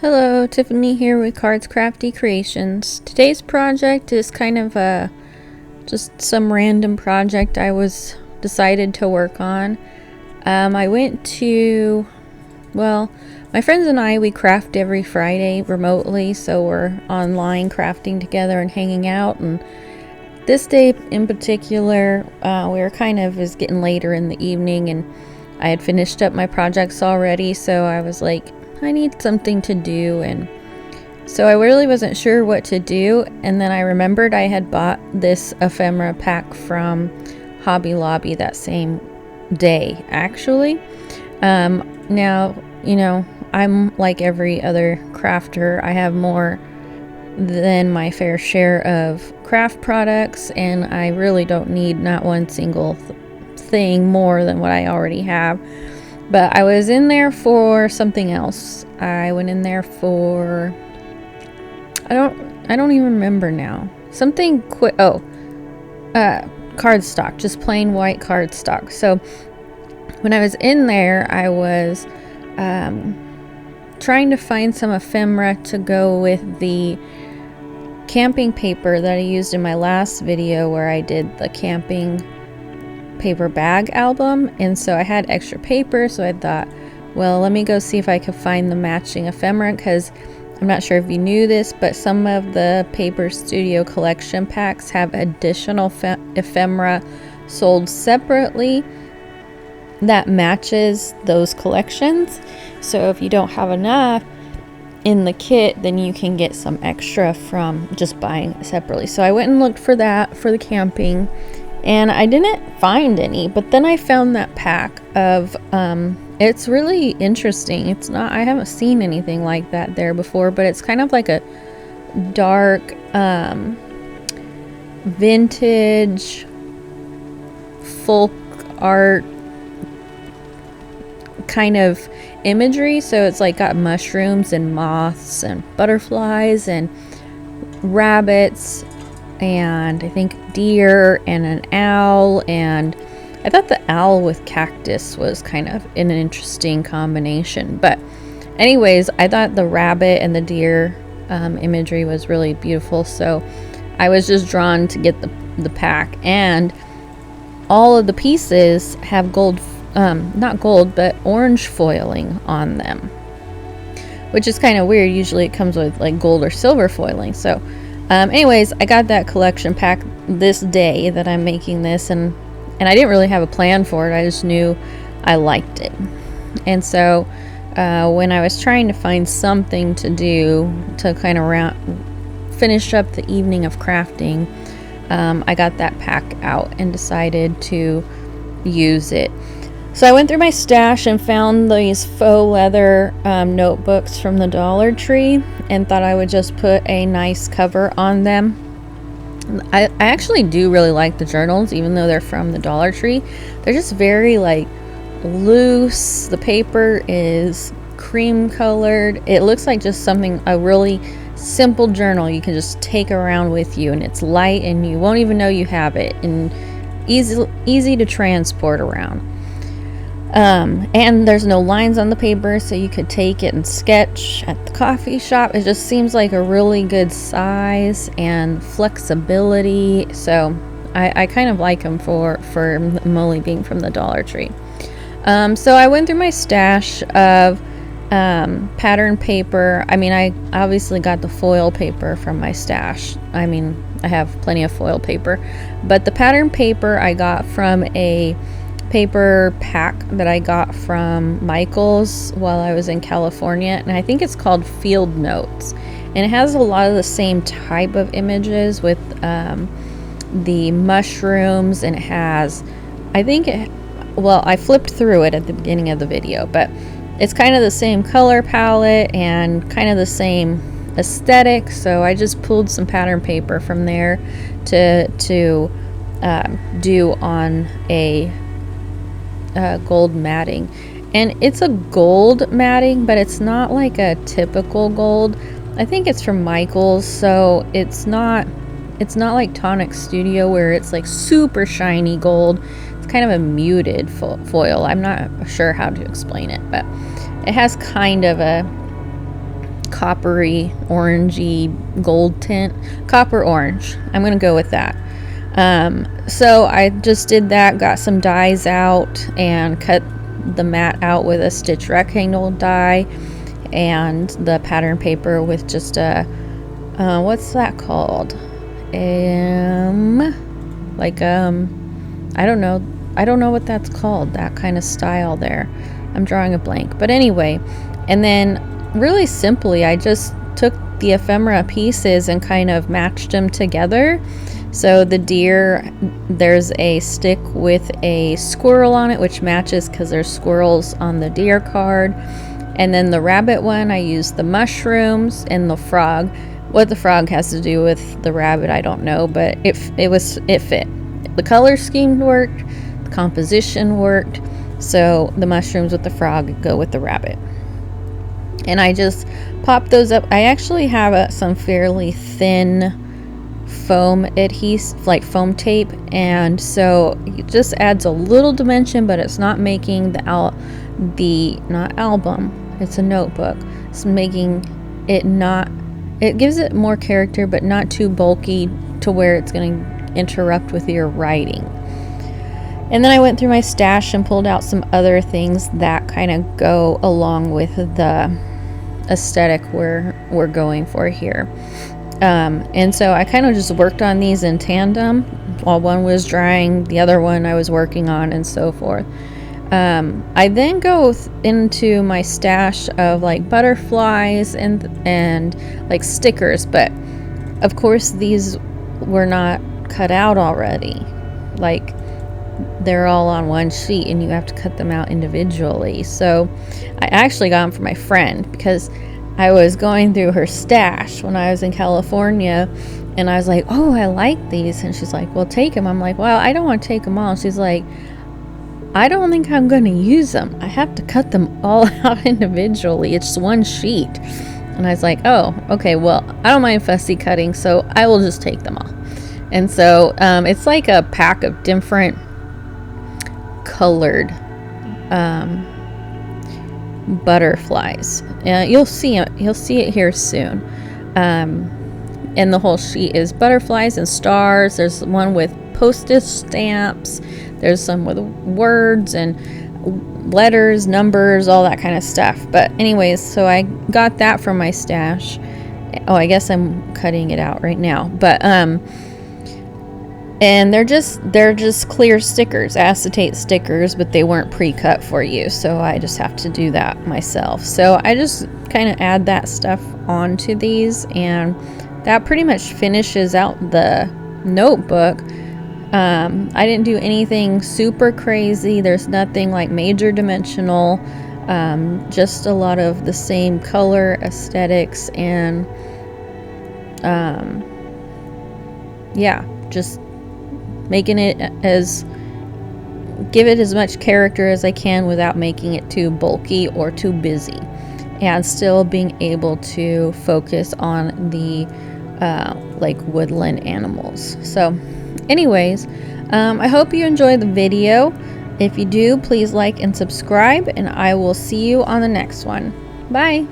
Hello, Tiffany here with Cards Crafty Creations. Today's project is kind of just some random project I was decided to work on. I went to, my friends and we craft every Friday remotely, so we're online crafting together and hanging out. And this day in particular, we were it's getting later in the evening, and I had finished up my projects already, so I was like, I need something to do. And so I really wasn't sure what to do, and then I remembered I had bought this ephemera pack from Hobby Lobby that same day, actually. Now, I'm like every other crafter. I have more than my fair share of craft products, and I really don't need not one single thing more than what I already have. But I was in there for something else. I went in there for I don't even remember now. Something cardstock, just plain white cardstock. So when I was in there, I was trying to find some ephemera to go with the camping paper that I used in my last video where I did the camping paper bag album. And so I had extra paper, so I thought, well, let me go see if I could find the matching ephemera, because I'm not sure if you knew this, but some of the Paper Studio collection packs have additional ephemera sold separately that matches those collections. So if you don't have enough in the kit, then you can get some extra from just buying it separately. So I went and looked for that for the camping, and I didn't find any, but then I found that pack of it's really interesting. I haven't seen anything like that there before, but it's kind of like a dark vintage folk art kind of imagery. So it's like got mushrooms and moths and butterflies and rabbits, and I think deer and an owl, and I thought the owl with cactus was kind of an interesting combination. But anyways, I thought the rabbit and the deer imagery was really beautiful, so I was just drawn to get the pack. And all of the pieces have gold, not gold, but orange foiling on them, which is kind of weird. Usually it comes with like gold or silver foiling. So anyways, I got that collection pack this day that I'm making this, and I didn't really have a plan for it. I just knew I liked it. And so when I was trying to find something to do to kind of finish up the evening of crafting, I got that pack out and decided to use it. So I went through my stash and found these faux leather notebooks from the Dollar Tree, and thought I would just put a nice cover on them. I actually do really like the journals, even though they're from the Dollar Tree. They're just very like loose. The paper is cream colored. It looks like just a really simple journal you can just take around with you, and it's light and you won't even know you have it, and easy to transport around. And there's no lines on the paper, so you could take it and sketch at the coffee shop. It just seems like a really good size and flexibility. So I kind of like them for them only being from the Dollar Tree. So I went through my stash of pattern paper. I mean, I obviously got the foil paper from my stash. I mean, I have plenty of foil paper, but the pattern paper I got from a paper pack that I got from Michael's while I was in California, and I think it's called Field Notes, and it has a lot of the same type of images with the mushrooms, and it has, I flipped through it at the beginning of the video, but it's kind of the same color palette and kind of the same aesthetic. So I just pulled some pattern paper from there to do on a gold matting. And it's a gold matting, but it's not like a typical gold. I think it's from Michael's, so it's not like Tonic Studio where it's like super shiny gold. It's kind of a muted foil. I'm not sure how to explain it, but it has kind of a coppery, orangey, gold tint. Copper orange. I'm going to go with that. So I just did that, got some dies out and cut the mat out with a stitch rectangle die and the pattern paper with just a, what's that called? I don't know what that's called, that kind of style there. I'm drawing a blank. But anyway, and then really simply, I just took the ephemera pieces and kind of matched them together. So the deer, there's a stick with a squirrel on it, which matches because there's squirrels on the deer card. And then the rabbit one, I used the mushrooms, and the frog. What the frog has to do with the rabbit, I don't know, but it fit. The color scheme worked, the composition worked, so the mushrooms with the frog go with the rabbit. And I just popped those up. I actually have some fairly thin foam adhesive, like foam tape, and so it just adds a little dimension, but it's not making the not album, it's a notebook. It's making it not, it gives it more character, but not too bulky to where it's going to interrupt with your writing. And then I went through my stash and pulled out some other things that kind of go along with the aesthetic we're going for here. And so I kind of just worked on these in tandem. While one was drying, the other one I was working on, and so forth. I then go into my stash of like butterflies and like stickers, but of course these were not cut out already. Like, they're all on one sheet and you have to cut them out individually. So I actually got them for my friend because I was going through her stash when I was in California, and I was like, oh, I like these. And she's like, well, take them. I'm like, well, I don't want to take them all. And she's like, I don't think I'm going to use them. I have to cut them all out individually. It's one sheet. And I was like, oh, okay, well, I don't mind fussy cutting, so I will just take them all. And so it's like a pack of different colored butterflies. You'll see it here soon. And the whole sheet is butterflies and stars. There's one with postage stamps. There's some with words and letters, numbers, all that kind of stuff. But anyways, so I got that from my stash. Oh, I guess I'm cutting it out right now. But and they're just clear stickers, acetate stickers, but they weren't pre-cut for you, so I just have to do that myself. So I just kind of add that stuff onto these, and that pretty much finishes out the notebook. I didn't do anything super crazy. There's nothing like major dimensional, just a lot of the same color aesthetics, and yeah, just making it give it as much character as I can without making it too bulky or too busy, and still being able to focus on the like woodland animals. So anyways, I hope you enjoyed the video. If you do, please like and subscribe, and I will see you on the next one. Bye.